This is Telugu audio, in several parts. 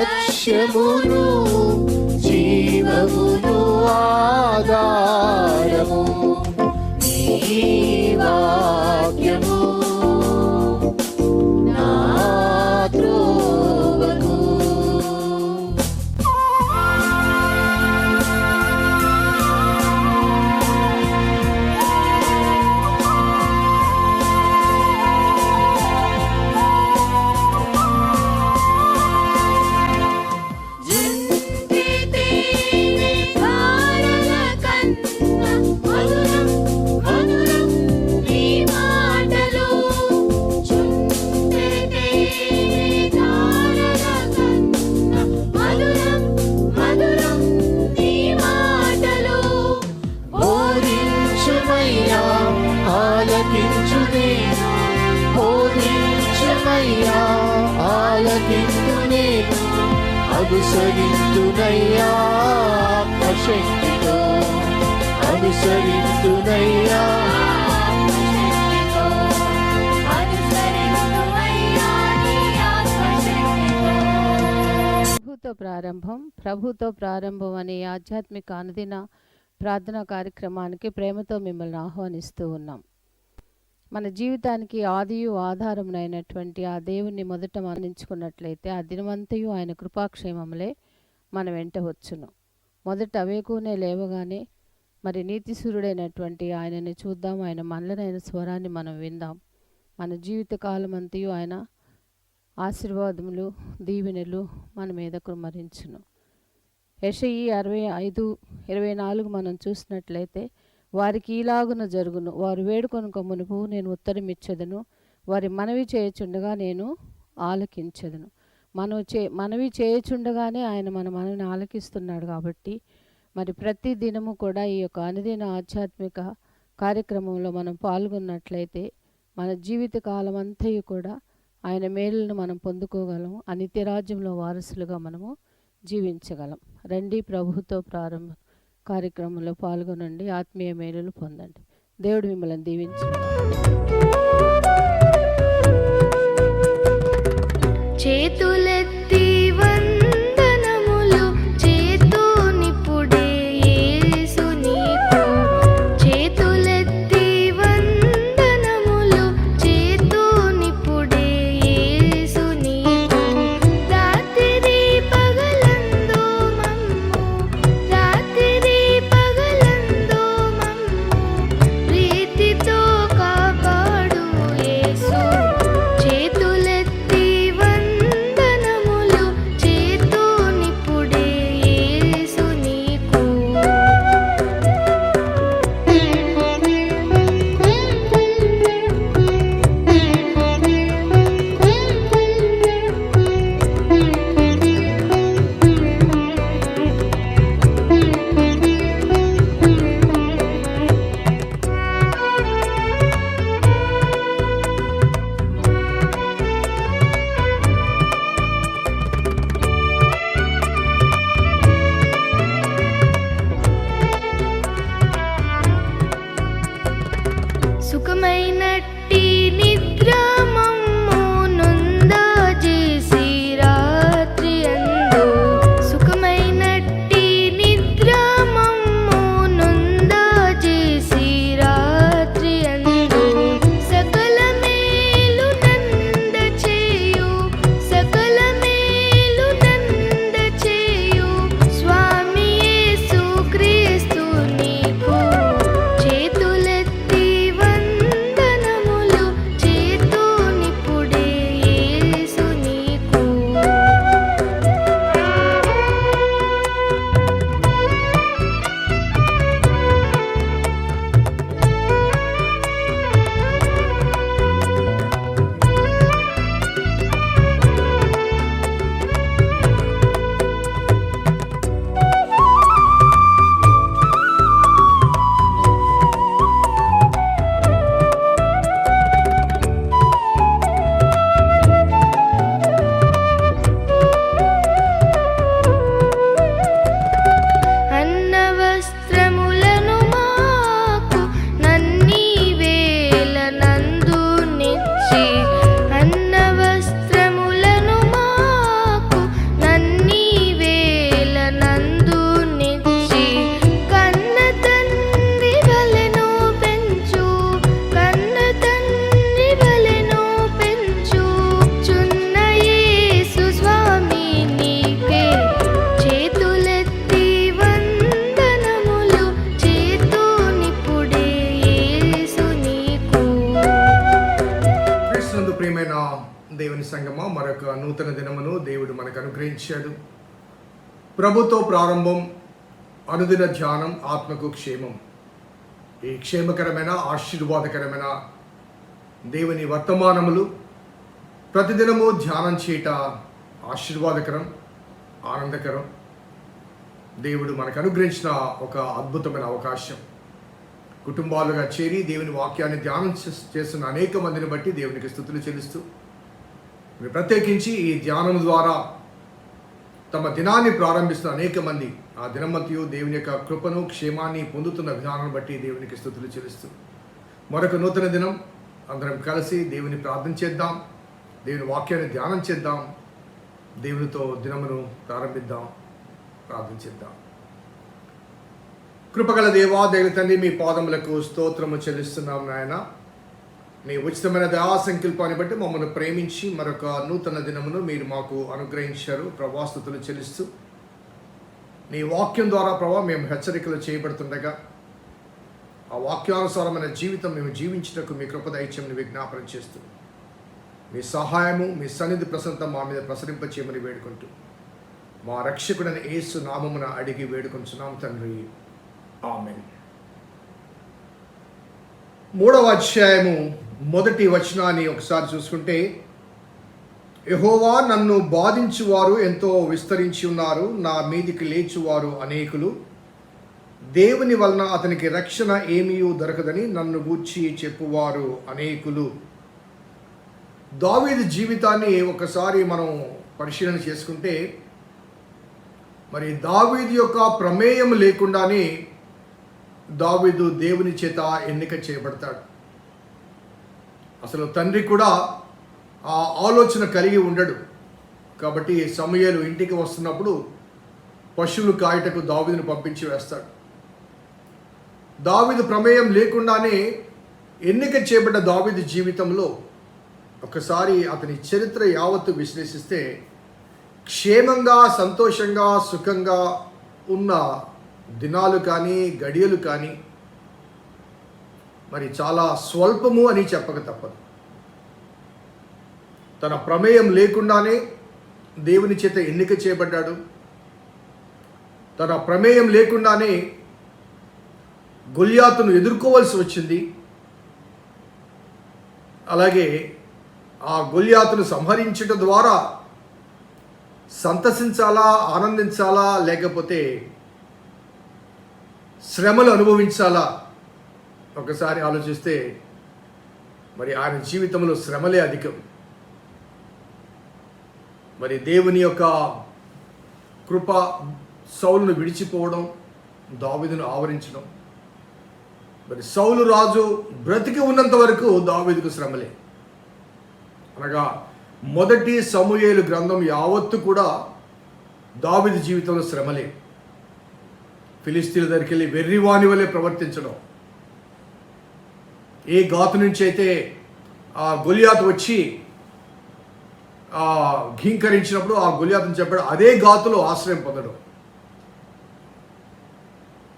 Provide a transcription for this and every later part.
లక్ష్యమును జీవమును ఆధారము నీ వాక్యము నా త్రోవకు. అనుసరింతునయ్యా ఆత్మశక్తితో, అనుసరింతునయ్యా ప్రభుతో ప్రారంభం అనే ఆధ్యాత్మిక అనుదిన ప్రార్థనా కార్యక్రమానికి ప్రేమతో మిమ్మల్ని ఆహ్వానిస్తూ ఉన్నాం. మన జీవితానికి ఆదియు ఆధారమునైనటువంటి ఆ దేవుణ్ణి మొదట మరణించుకున్నట్లయితే ఆ దినమంతయు ఆయన కృపాక్షేమములే మన వెంట వచ్చును. మొదట వేకునే లేవగానే మరి నీతిసూరుడైనటువంటి ఆయనని చూద్దాం, ఆయన మనలనైన స్వరాన్ని మనం విందాం. మన జీవిత కాలం అంతయు ఆయన ఆశీర్వాదములు దీవెనలు మన మీద కుమ్మరించును. యెషయి 65:24 మనం చూసినట్లయితే వారికి ఈలాగున జరుగును, వారు వేడుకొనుక మునుపు నేను ఉత్తరమిచ్చెదను, వారి మనవి చేయుచుండగా నేను ఆలకించెదను. మనవి చేయుచుండగానే ఆయన మన మనవిని ఆలకిస్తున్నాడు. కాబట్టి మరి ప్రతి దినము కూడా ఈ యొక్క అనుదిన ఆధ్యాత్మిక కార్యక్రమంలో మనం పాల్గొన్నట్లయితే మన జీవిత కాలం అంతయు కూడా ఆయన మేలులను మనం పొందుకోగలం, ఆ నిత్యరాజ్యంలో వారసులుగా మనము జీవించగలం. రండి, ప్రభుతో ప్రారంభం కార్యక్రమంలో పాల్గొనండి, ఆత్మీయ మేలులు పొందండి. దేవుడు మిమ్మల్ని దీవించండి. చేతులెత్తి వందనములు చేతు నిపుడే యేసు నీకు, చేతులెత్తి వందనములు చేతు నిపుడే యేసు నీకు. రాత్రి పగలందు మమ్ము, రాత్రి పగలందు మమ్ము ప్రీతితో కాపాడు క్రీస్తునందు ప్రియమైన దేవుని సంగమా, మరొక నూతన దినమును దేవుడు మనకు అనుగ్రహించాడు. ప్రభుతో ప్రారంభం, అనుదిన ధ్యానం, ఆత్మకు క్షేమం. ఈ క్షేమకరమైన ఆశీర్వాదకరమైన దేవుని వర్తమానములు ప్రతిదినము ధ్యానం చేయట ఆశీర్వాదకరం, ఆనందకరం. దేవుడు మనకు అనుగ్రహించిన ఒక అద్భుతమైన అవకాశం. కుటుంబాలుగా చేరి దేవుని వాక్యాన్ని ధ్యానం చేస్తున్న అనేక మందిని బట్టి దేవునికి స్తుతులు చెల్లిస్తూ, ప్రత్యేకించి ఈ ధ్యానం ద్వారా తమ దినాన్ని ప్రారంభిస్తున్న అనేక మంది ఆ దినమంతయు దేవుని యొక్క కృపను, క్షేమాన్ని పొందుతున్న విధానాన్ని బట్టి దేవునికి స్తుతులు చెల్లిస్తూ, మరొక నూతన దినం అందరం కలిసి దేవుని ప్రార్థన చేద్దాం, దేవుని వాక్యాన్ని ధ్యానం చేద్దాం, దేవునితో దినమును ప్రారంభిద్దాం, ప్రార్థన చేద్దాం. కృపగల దేవా, దేవుని తండ్రి, మీ పాదములకు స్తోత్రము చెల్లిస్తున్నాం నాయన. మీ ఉచితమైన దయా సంకల్పాన్ని బట్టి మమ్మల్ని ప్రేమించి మరొక నూతన దినమును మీరు మాకు అనుగ్రహించారు. ప్రభా, స్తుతులు చెల్లిస్తూ, నీ వాక్యం ద్వారా ప్రభా మేము హెచ్చరికలు చేయబడుతుండగా ఆ వాక్యానుసారమైన జీవితం మేము జీవించుటకు మీ కృప దయచేయమని విజ్ఞాపన చేస్తూ, మీ సహాయము, మీ సన్నిధి ప్రసన్నత మా మీద ప్రసరింపచేయమని వేడుకుంటూ, మా రక్షకుడైన యేసు నామమున అడిగి వేడుకొంచున్నాం తండ్రి, ఆమేన్. 3వ అధ్యాయము 1వ వచనాన్ని ఒకసారి చూసుకుంటే, యెహోవా నన్ను బాధించువారు ఎంతో విస్తరించి ఉన్నారు, నా మీదికి లేచువారు అనేకులు, దేవుని వలన అతనికి రక్షణ ఏమీ దొరకదని నన్ను గూర్చి చెప్పువారు అనేకులు. దావీదు జీవితాన్ని ఒకసారి మనం పరిశీలన చేసుకుంటే, మరి దావీదు యొక్క ప్రమేయం లేకుండానే దావీదు దేవుని చేత ఎన్నిక చేయబడతాడు. అసలు తండ్రి కూడా ఆ ఆలోచన కలిగి ఉండడు. కాబట్టి సమూయేలు ఇంటికి వస్తున్నప్పుడు పశువులు కాయటకు దావీదును పంపించి వేస్తాడు. దావీదు ప్రమేయం లేకుండానే ఎన్నిక చేయబడ్డ దావీదు జీవితంలో ఒకసారి అతని చరిత్ర యావత్తు విశ్లేషిస్తే, క్షేమంగా, సంతోషంగా, సుఖంగా ఉన్న దినాలు కానీ, గడియలు కానీ మరి చాలా స్వల్పము అని చెప్పక తప్పదు. తన ప్రమేయం లేకుండానే దేవుని చేత ఎన్నిక చేయబడ్డాడు. తన ప్రమేయం లేకుండానే గొల్యాతును ఎదుర్కోవాల్సి వచ్చింది. అలాగే ఆ గొల్యాతును సంహరించడం ద్వారా సంతసించాలా, ఆనందించాలా, లేకపోతే శ్రమలు అనుభవించాలా? ఒకసారి ఆలోచిస్తే మరి ఆయన జీవితంలో శ్రమలే అధికం. మరి దేవుని యొక్క కృప సౌలును విడిచిపోవడం, దావీదును ఆవరించడం. మరి సౌలు రాజు బ్రతికి ఉన్నంత వరకు దావీదుకు శ్రమలే. అనగా 1 సమూయేలు గ్రంథం యావత్తు కూడా దావీదు జీవితంలో శ్రమలే. ఫిలిస్తీన్ల దగ్గరికి వెళ్ళి వెర్రివాని వలె ప్రవర్తించడం. ఏ గాతు నుంచి అయితే ఆ గొలియాతు వచ్చి ఘీంకరించినప్పుడు ఆ గొలియాతుని చెప్పాడు, అదే గాతులో ఆశ్రయం పొందడం.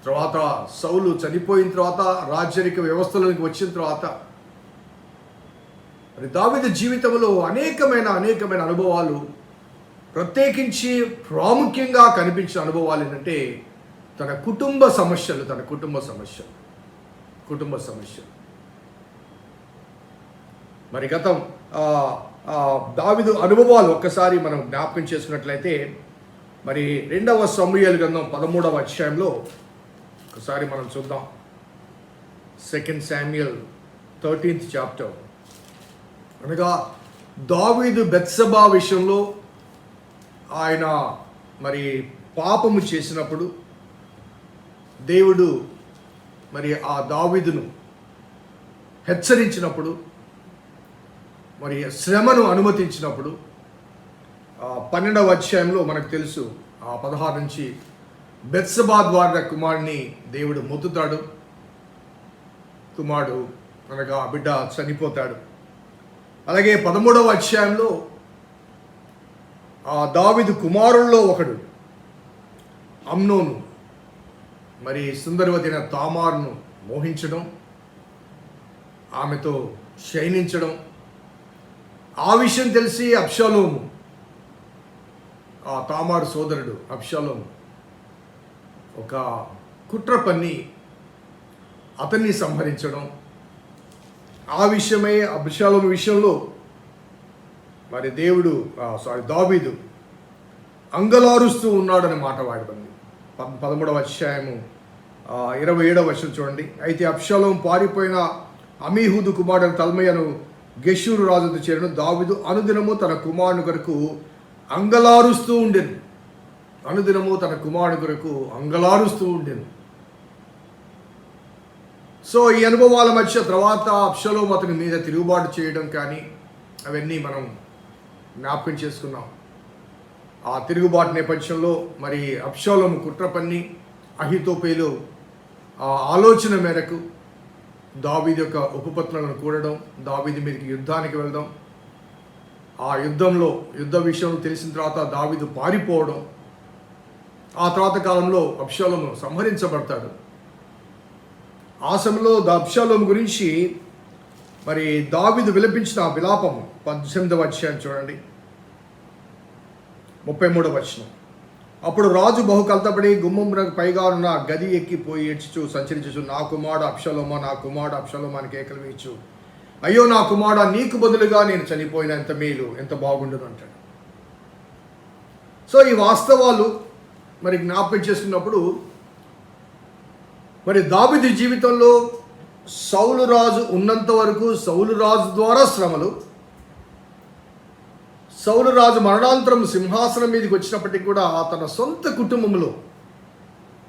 తర్వాత సౌలు చనిపోయిన తర్వాత, రాజరిక వ్యవస్థలోకి వచ్చిన తర్వాత మరి దావీదు జీవితంలో అనేకమైన అనుభవాలు, ప్రత్యేకించి ప్రాముఖ్యంగా కనిపించిన అనుభవాలు ఏంటంటే తన కుటుంబ సమస్యలు. మరి గతం దావీదు అనుభవాలు ఒక్కసారి మనం జ్ఞాపకం చేసుకున్నట్లయితే, మరి 2వ సమూయేలు గ్రంథం 13వ అధ్యాయంలో ఒకసారి మనం చూద్దాం. 2 Samuel 13th chapter. అనగా దావీదు బెత్షెబా విషయంలో ఆయన మరి పాపము చేసినప్పుడు దేవుడు మరి ఆ దావీదును హెచ్చరించినప్పుడు, మరి శ్రమను అనుమతించినప్పుడు 12వ అధ్యాయంలో మనకు తెలుసు, 16 నుంచి బెత్షెబా ద్వారా కుమారుని దేవుడు మొత్తుతాడు. కుమారుడు అనగా బిడ్డ చనిపోతాడు. అలాగే 13వ అధ్యాయంలో దావీదు కుమారుల్లో ఒకడు అమ్నోను మరి సుందరవతి తామారును మోహించడం, ఆమెతో శయనించడం, ఆ విషయం తెలిసి అబ్షాలోము, ఆ తామారు సోదరుడు అబ్షాలోము ఒక కుట్ర పన్ని అతన్ని సంహరించడం, ఆ విషయమై అబ్షాలోము విషయంలో మరి దావీదు అంగలారుస్తూ ఉన్నాడని మాట వాడబడింది. 13వ అధ్యాయము 27వ వచనం చూడండి. అయితే అబ్షాలోము పారిపోయిన అమీహూదు కుమారుడు తల్మయ్యను గెషూరు రాజుతో చేరను. దావీదు అనుదినము తన కుమారుని కొరకు అంగలారుస్తూ ఉండెను. సో ఈ అనుభవాల మధ్య తర్వాత అబ్షాలోము అతని మీద తిరుగుబాటు చేయడం కానీ అవన్నీ మనం జ్ఞాపకం చేసుకున్నాం. ఆ తిరుగుబాటు నేపథ్యంలో మరి అబ్షాలోము కుట్ర పన్ని అహీతోపేలు ఆ ఆలోచన మేరకు దావీదు యొక్క ఉపపత్నులను కూడడం, దావీదు మీదకి యుద్ధానికి వెళ్దాం, ఆ యుద్ధ విషయం తెలిసిన తర్వాత దావీదు పారిపోవడం, ఆ తర్వాత కాలంలో అబ్షాలోము సంహరించబడతాడు. ఆ సమయంలో అబ్షాలోము గురించి మరి దావీదు విలపించిన ఆ విలాపం 18వ అధ్యాయం చూడండి, 33వ వచనం. అప్పుడు రాజు బహు కలతపడి గుమ్మమునకు పైగా ఉన్న గది ఎక్కిపోయి ఏడ్చుచు సంచరించు, నా కుమారుడు అబ్షాలోమా అని కేకలు వేయచ్చు, అయ్యో నా కుమారుడా, నీకు బదులుగా నేను చనిపోయిన ఎంత మేలు, ఎంత బాగుండును అంటాడు. సో ఈ వాస్తవాలు మరి జ్ఞాపకం చేసుకున్నప్పుడు మరి దావీదు జీవితంలో సౌలు రాజు ఉన్నంత వరకు సౌలు రాజు ద్వారా శ్రమలు, సౌలు రాజు మరణాంతరం సింహాసనం మీదకి వచ్చినప్పటికీ కూడా తన సొంత కుటుంబంలో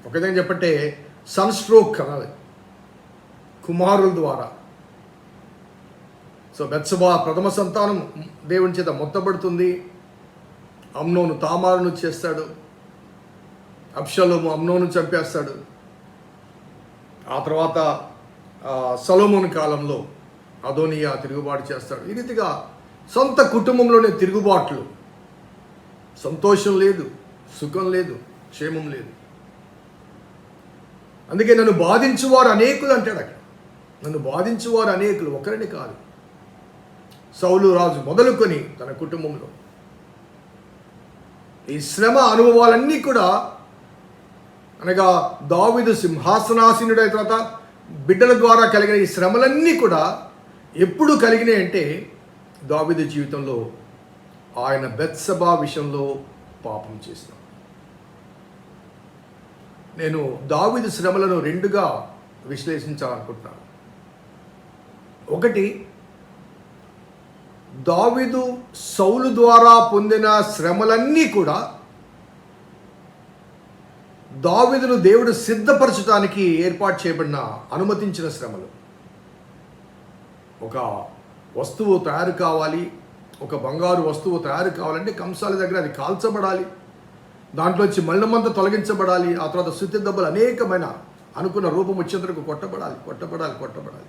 ఒక విధంగా చెప్పంటే సన్ స్ట్రోక్ అనాలి, కుమారుల ద్వారా. సో బెత్షెబా ప్రథమ సంతానం దేవుని చేత మొత్తబడుతుంది. అమ్నోను తామారును చేస్తాడు, అబ్షాలోము అమ్నోను చంపేస్తాడు. ఆ తర్వాత సొలొమోను కాలంలో అదోనియా తిరుగుబాటు చేస్తాడు. ఈ రీతిగా సొంత కుటుంబంలోనే తిరుగుబాట్లు, సంతోషం లేదు, సుఖం లేదు, క్షేమం లేదు. అందుకే నన్ను బాధించువారు అనేకులు అంటాడు అక్కడ. నన్ను బాధించువారు అనేకులు, ఒకరిని కాదు. సౌలు రాజు మొదలుకొని తన కుటుంబంలో ఈ శ్రమ అనుభవాలన్నీ కూడా, అనగా దావీదు సింహాసనాసీనుడైన తర్వాత బిడ్డల ద్వారా కలిగిన ఈ శ్రమలన్నీ కూడా ఎప్పుడు కలిగినాయి అంటే దావీదు జీవితంలో ఆయన బెత్షెబా విషయంలో పాపం చేసినాడు. నేను దావీదు శ్రమలను రెండుగా విశ్లేషించాలనుకుంటున్నాను. ఒకటి, దావీదు సౌలు ద్వారా పొందిన శ్రమలన్నీ కూడా దావీదును దేవుడు సిద్ధపరచడానికి ఏర్పాటు చేయబడిన అనుమతించిన శ్రమలు. ఒక వస్తువు తయారు కావాలి, ఒక బంగారు వస్తువు తయారు కావాలంటే కంసాల దగ్గర అది కాల్చబడాలి, దాంట్లోంచి మలినమంతా తొలగించబడాలి, ఆ తర్వాత శుద్ధి దెబ్బలు అనేకమైన అనుకున్న రూపం వచ్చేందుకు కొట్టబడాలి.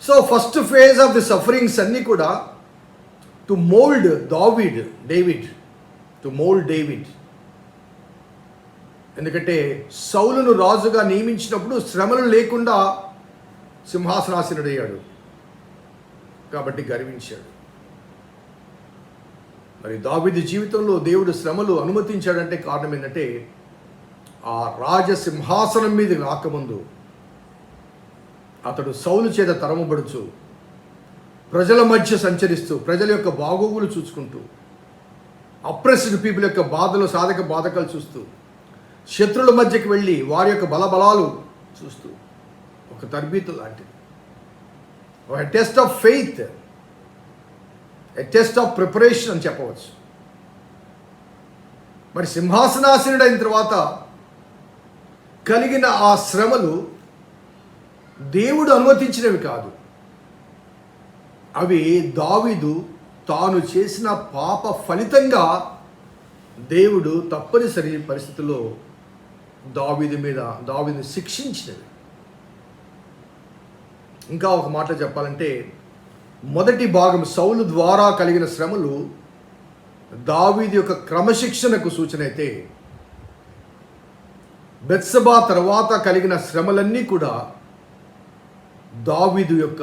So first phase of the sufferings అన్నీ కూడా టు మోల్డ్ డేవిడ్. ఎందుకంటే సౌలును రాజుగా నియమించినప్పుడు శ్రమలు లేకుండా సింహాసనాసీనుడయ్యాడు కాబట్టి గర్వించాడు. మరి దావీదు జీవితంలో దేవుడు శ్రమలు అనుమతించాడంటే కారణం ఏంటంటే ఆ రాజసింహాసనం మీద రాకముందు అతడు సౌలు చేత తరమబడుచు ప్రజల మధ్య సంచరిస్తూ ప్రజల యొక్క బాగోగులు చూసుకుంటూ అప్రెస్డ్ పీపుల్ యొక్క బాధలు సాధక బాధకాలు చూస్తూ శత్రుల మధ్యకి వెళ్ళి వారి యొక్క బలబలాలు చూస్తూ ఒక తర్బీతు లాంటిది, ఒక test of faith, a test of preparation అని చెప్పవచ్చు. మరి సింహాసనాసీనుడైన తర్వాత కలిగిన ఆ శ్రమలు దేవుడు అనుమతించినవి కాదు, అవి దావీదు తాను చేసిన పాప ఫలితంగా దేవుడు తప్పనిసరి పరిస్థితుల్లో దావీదుని శిక్షించినవి. ఇంకా ఒక మాట చెప్పాలంటే మొదటి భాగం సౌలు ద్వారా కలిగిన శ్రమలు దావీదు యొక్క క్రమశిక్షణకు సూచన అయితే, బెత్షెబా తర్వాత కలిగిన శ్రమలన్నీ కూడా దావీదు యొక్క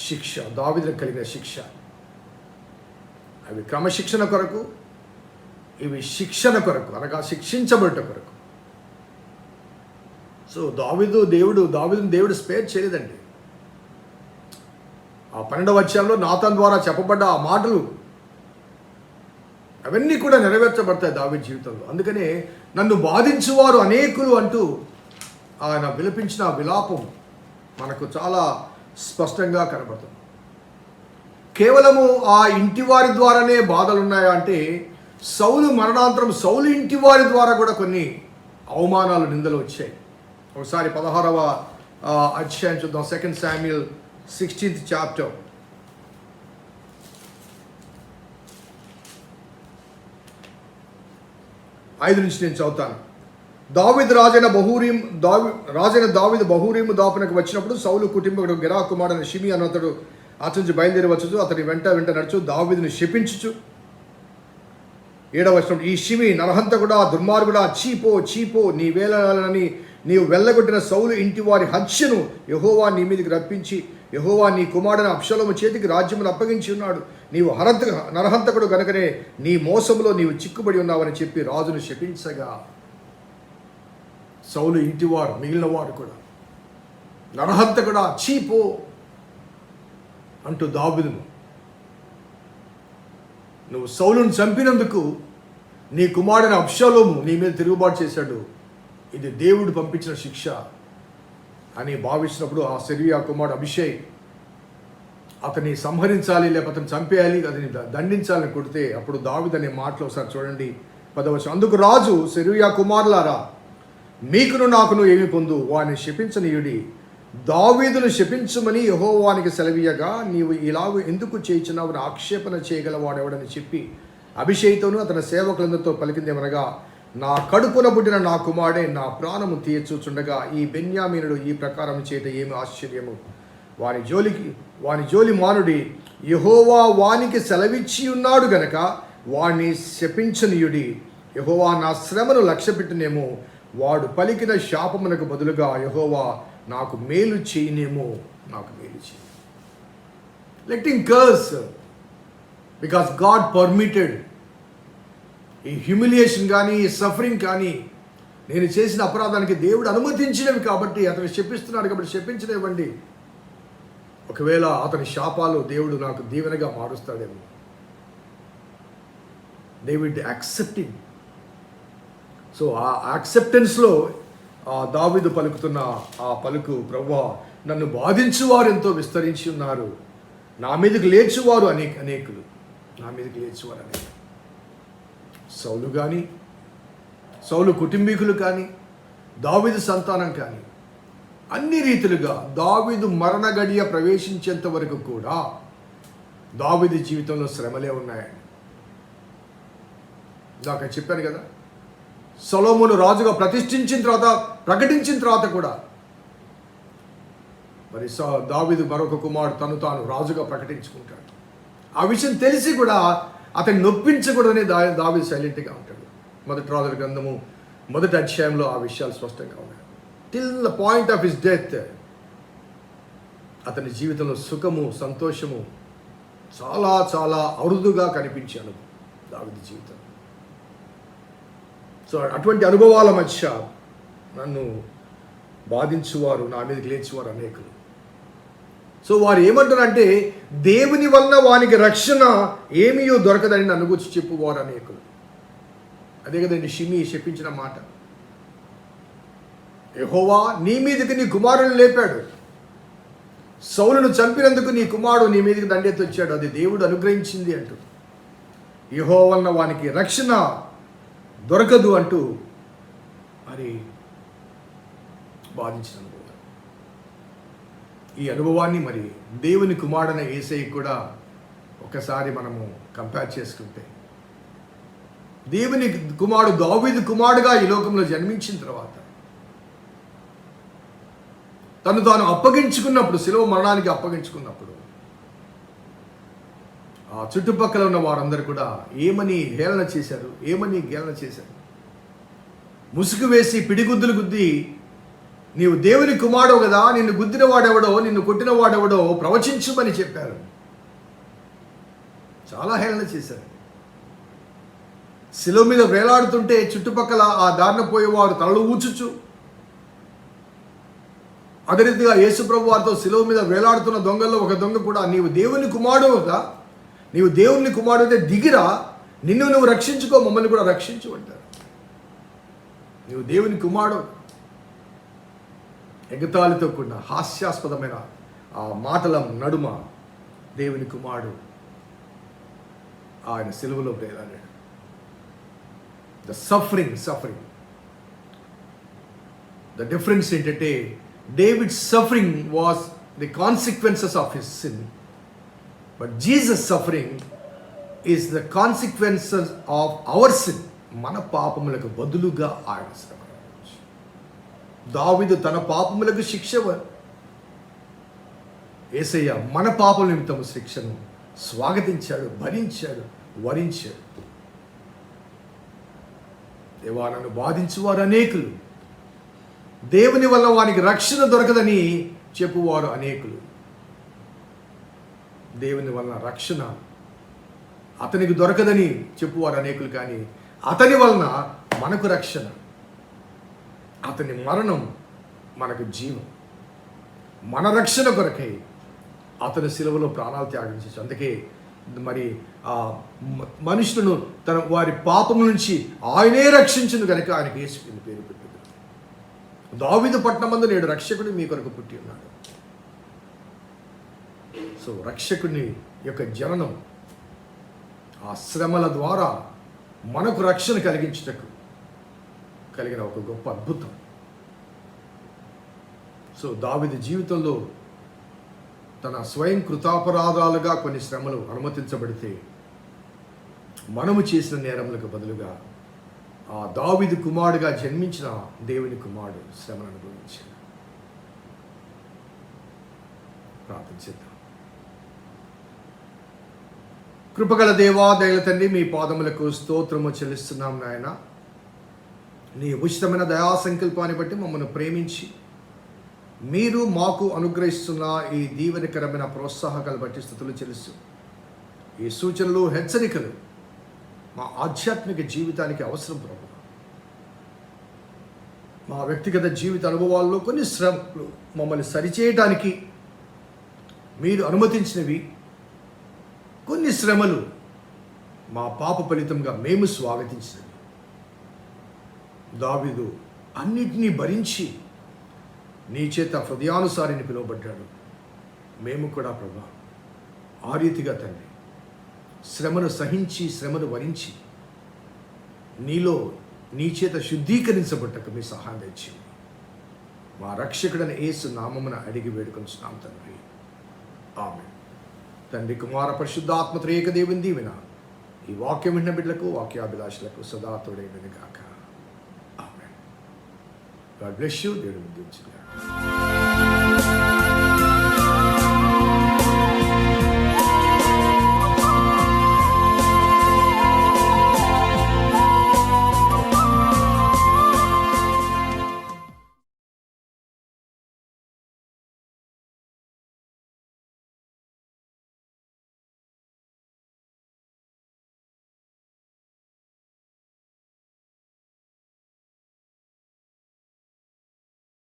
శిక్ష, దావీదుకు కలిగిన శిక్ష. అవి క్రమశిక్షణ కొరకు, ఇవి శిక్షణ కొరకు, అనగా శిక్షించబడట కొరకు. సో దావీదుని దేవుడు స్పేర్ చేయలేదండి. ఆ 12వ అధ్యాయంలో నాతాన్ ద్వారా చెప్పబడ్డ ఆ మాటలు అవన్నీ కూడా నెరవేర్చబడతాయి దావీదు జీవితంలో. అందుకనే నన్ను బాధించువారు అనేకులు అంటూ ఆయన విలపించిన ఆ విలాపం మనకు చాలా స్పష్టంగా కనబడుతుంది. కేవలము ఆ ఇంటి వారి ద్వారానే బాధలు ఉన్నాయా అంటే, సౌలు మరణాంతరం సౌలు ఇంటి వారి ద్వారా కూడా కొన్ని అవమానాలు, నిందలు వచ్చాయి. ఒకసారి 16వ అధ్యాయం చూద్దాం. 2 శామ్యూయల్ 16th chapter. ఐదు నుంచి నేను చదువుతాను. దావీదు రాజైన దావీదు బహూరీము దాపునకు వచ్చినప్పుడు సౌలు కుటుంబకుడు గెరా కుమారుడైన షిమి అతడు అతని నుంచి బయలుదేరి వచ్చు, అతని వెంట నడుచు దావీదుని శపించుచు 7వ వచనం, ఈ షిమి నరహంతకుడా, దుర్మార్గుడా, చీపో నీ వేలని నీవు వెళ్ళగొట్టిన సౌలు ఇంటి వారి హత్యను యెహోవా నీ మీదకి రప్పించి, యెహోవా నీ కుమారుడైన అబ్షలోము చేతికి రాజ్యమును అప్పగించి ఉన్నాడు. నీవు నరహంతకుడు గనుకనే నీ మోసములో నీవు చిక్కుబడి ఉన్నావని చెప్పి రాజును శపించగా, సౌలు ఇంటివారు మిగిలిన వారు కూడా నరహంతకుడా, చీపో అంటూ దావీదును, నువ్వు సౌలును చంపినందుకు నీ కుమారుడైన అబ్షలోము నీ మీద తిరుగుబాటు చేశాడు, ఇది దేవుడు పంపించిన శిక్ష అని భావించినప్పుడు ఆ సెరూయా కుమారుడు అభిషేక్ అతన్ని సంహరించాలి, లేకపోతే అతను చంపేయాలి, అతని దండించాలని కొడితే అప్పుడు దావీదు అనే మాటలు ఒకసారి చూడండి. 10వ వచనం, అందుకు రాజు సెరూయా కుమారులారా, మీకును నాకును ఏమి పొందు, వారిని శపించనీయుడి, దావీదును శపించమని యెహోవానికి సెలవీయగా నీవు ఇలాగ ఎందుకు చేయించున్నావు ఆక్షేపణ చేయగలవాడెవడని చెప్పి అభిషేక్తోను అతని సేవకులందరితో పలికిందేమనగా, నా కడుపున పుట్టిన నా కుమారుడే నా ప్రాణము తీయచూచుండగా ఈ బెన్యామీనుడు ఈ ప్రకారం చేయట ఏమి ఆశ్చర్యము, వాని జోలి మానుడి, యెహోవా వానికి సెలవిచ్చి ఉన్నాడు గనక వాణ్ణి శపించనీయుడి, యెహోవా నా శ్రమను లక్ష్యపెట్టునేమో, వాడు పలికిన శాపమునకు బదులుగా యెహోవా నాకు మేలు చేయనేమో, నాకు మేలు చేయి. Let him curse because God permitted ఈ హ్యూమిలియేషన్ కానీ, ఈ సఫరింగ్ కానీ నేను చేసిన అపరాధానికి దేవుడు అనుమతించినవి కాబట్టి అతను శపిస్తున్నాడు కాబట్టి శపించనివ్వండి. ఒకవేళ అతని శాపాలు దేవుడు నాకు దీవెనగా మారుస్తాడేమో. David accepting. సో ఆ యాక్సెప్టెన్స్లో దావీదు పలుకుతున్న ఆ పలుకు, ప్రభువా నన్ను బాధించువారు ఎంతో విస్తరించి ఉన్నారు, నా మీదకి లేచువారు అనేకులు, నా మీదకి లేచువారు అనేకులు. సౌలు కానీ, సౌలు కుటుంబీకులు కానీ, దావీదు సంతానం కానీ, అన్ని రీతులుగా దావీదు మరణ గడియ ప్రవేశించేంత వరకు కూడా దావీదు జీవితంలో శ్రమలే ఉన్నాయండి. ఇందాక చెప్పాను కదా, సొలొమోను రాజుగా ప్రకటించిన తర్వాత కూడా మరి దావీదు మరొక కుమారుడు తాను రాజుగా ప్రకటించుకుంటాడు. ఆ విషయం తెలిసి కూడా అతన్ని నొప్పించకూడదని దావీదు సైలెంట్గా ఉంటాడు. మొదటి రాజుల గ్రంథము 1వ అధ్యాయంలో ఆ విషయాలు స్పష్టంగా ఉన్నాయి. Till the point of his death అతని జీవితంలో సుఖము, సంతోషము చాలా చాలా అరుదుగా కనిపించాను దావీదు జీవితం. సో అటువంటి అనుభవాల మధ్య నన్ను బాధించువారు, నా మీదకి లేచువారు అనేకులు. సో వారు ఏమంటారంటే, దేవుని వలన వానికి రక్షణ ఏమీయో దొరకదని నన్ను గురించి చెప్పువారు అనేకులు. అదే కదండి షిమి శపించిన మాట. యెహోవా నీ మీదకి నీ కుమారుని లేపాడు, సౌలును చంపినందుకు నీ కుమారుడు నీ మీదకి దండెత్తి వచ్చాడు, అది దేవుడు అనుగ్రహించింది అంటూ, యెహోవా వలన వానికి రక్షణ దొరకదు అంటూ మరి బాధించిన అనుభవం. ఈ అనుభవాన్ని మరి దేవుని కుమారుడైన యేసయ్య కూడా ఒకసారి మనము కంపేర్ చేసుకుంటే, దేవుని కుమారుడు దావీదు కుమారుడుగా ఈ లోకంలో జన్మించిన తర్వాత తాను అప్పగించుకున్నప్పుడు, శిలువ మరణానికి అప్పగించుకున్నప్పుడు ఆ చుట్టుపక్కల ఉన్న వారందరూ కూడా ఏమని హేళన చేశారు, ఏమని గేళన చేశారు. ముసుగు వేసి పిడిగుద్దులు గుద్ది నీవు దేవుని కుమారుడు కదా, నిన్ను గుద్దిన వాడెవడో, నిన్ను కొట్టిన వాడెవడో ప్రవచించుమని చెప్పారు. చాలా హేళన చేశారు. శిలువ మీద వేలాడుతుంటే చుట్టుపక్కల ఆ దారిన పోయేవారు తలలు ఊచుచు, అదే రీతిగా యేసుప్రభు వారితో శిలువ మీద వేలాడుతున్న దొంగల్లో ఒక దొంగ కూడా, నీవు దేవుని కుమారుడు కదా, నీవు దేవుని కుమారుడు అయితే దిగిరా, నిన్ను నువ్వు రక్షించుకో, మమ్మల్ని కూడా రక్షించు అంటారు. నీవు దేవుని కుమారుడు. ఎగతాళితో కూడిన హాస్యాస్పదమైన ఆ మాటల నడుమ దేవుని కుమారుడు ఆయన సిలువలో వేలాడాడు. ద సఫరింగ్ ద డిఫరెన్స్ ఏంటంటే, David suffering was the consequences of his sin, but Jesus suffering is the consequences of our sin. మన పాపములకు బదులుగా ఆయన శ్రమ. దావీదు తన పాపములకు శిక్ష, యేసయ్య మన పాపల నిమిత్తం శిక్షను స్వాగతించాడు, భరించాడు, వరించాడు. దేవా నన్ను బాధించువారు అనేకులు, దేవుని వల్ల వానికి రక్షణ దొరకదని చెప్పువారు అనేకులు. దేవుని వల్ల రక్షణ అతనికి దొరకదని చెప్పువారు అనేకులు, కానీ అతని వలన మనకు రక్షణ, అతని మరణం మనకు జీవం. మన రక్షణ కొరకై అతని శిలువలో ప్రాణాలు త్యాగం చేసి, అందుకే మరి ఆ మనుషులను తన వారి పాపము నుంచి ఆయనే రక్షించును కనుక ఆయనకి యేసు అని పేరు పెట్టారు. దావీదు పట్టణమందు నేడు రక్షకుడు మీ కొరకు పుట్టి ఉన్నాడు. సో రక్షకుని యొక్క జననం, ఆ శ్రమల ద్వారా మనకు రక్షణ కలిగించుటకు కలిగిన ఒక గొప్ప అద్భుతం. సో దావీదు జీవితంలో తన స్వయం కృతాపరాధాలుగా కొన్ని శ్రమలు అనుమతించబడితే, మనము చేసిన నేరములకు బదులుగా ఆ దావీదు కుమారుడుగా జన్మించిన దేవుని కుమారుడు శ్రమను అనుభవించాడు. ప్రార్థన చేద్దాం. కృపగల దేవా, దయల తండ్రి, మీ పాదములకు స్తోత్రము చెల్లిస్తున్నాం నాయన. నీ ఉచితమైన దయా సంకల్పాన్ని బట్టి మమ్మల్ని ప్రేమించి మీరు మాకు అనుగ్రహిస్తున్న ఈ దీవెనకరమైన ప్రోత్సాహకాలు బట్టి స్తుతులు చెల్లిస్తూ, ఈ సూచనలు, హెచ్చరికలు మా ఆధ్యాత్మిక జీవితానికి అవసరం ప్రభు. మా వ్యక్తిగత జీవిత అనుభవాల్లో కొన్ని శ్రమలు మమ్మల్ని సరిచేయడానికి మీరు అనుమతించినవి, కొన్ని శ్రమలు మా పాప ఫలితంగా మేము స్వాగతించినవి. దావీదు అన్నిటినీ భరించి నీ చేత హృదయానుసారిని పిలువబడ్డాడు. మేము కూడా ప్రభా ఆ రీతిగా తండ్రి శ్రమను సహించి, శ్రమను వరించి నీలో నీ చేత శుద్ధీకరించబట్టకు మీ సహాయం తెచ్చింది. మా రక్షకుడైన యేసు నామమున అడిగి వేడుకొంచున్నాం తండ్రి, ఆమేన్. తండ్రి, కుమార, పరిశుద్ధాత్మ త్రియేక దేవుని దీవెన ఈ వాక్యం విన్న బిడ్డలకు, వాక్యాభిలాషులకు సదా తోడైనది గాక. ఆమేన్. God bless you. దేవుడు దీవించుగాక.